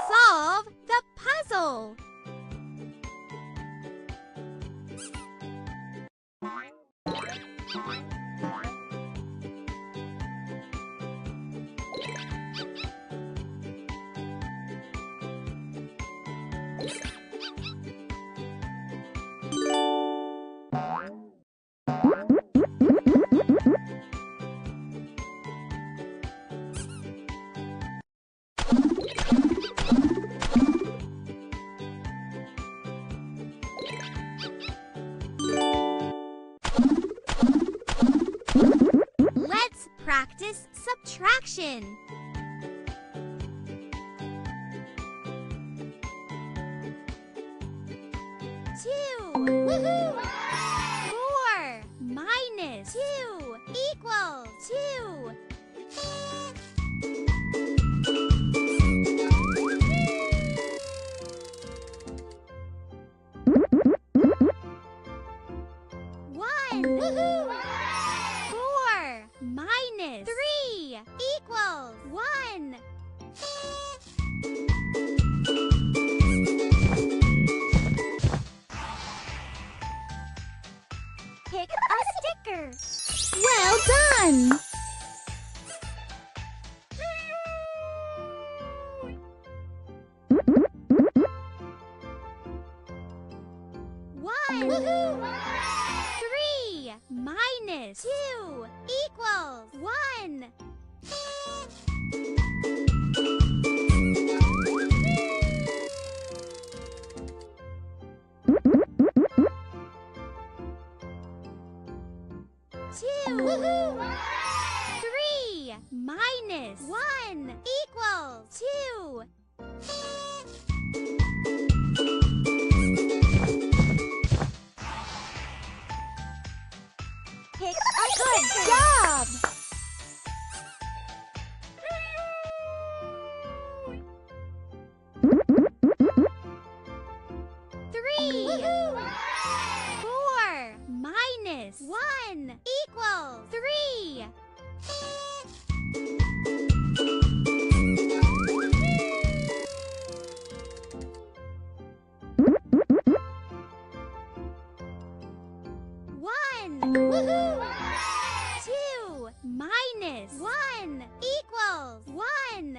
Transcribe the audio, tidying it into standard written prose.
Solve the puzzle. Let's practice subtraction. 2. Woohoo! 4 minus 2 equals 2. Woohoo! 4 minus 3 equals 1. Pick a sticker. Well done! Woohoo! 3 minus 2 equals 1. Woohoo! 3 minus 1 equals 2. Pick a good job! Three. Woohoo! 4 minus 1 equals 3. Woohoo! 2 minus 1 equals 1.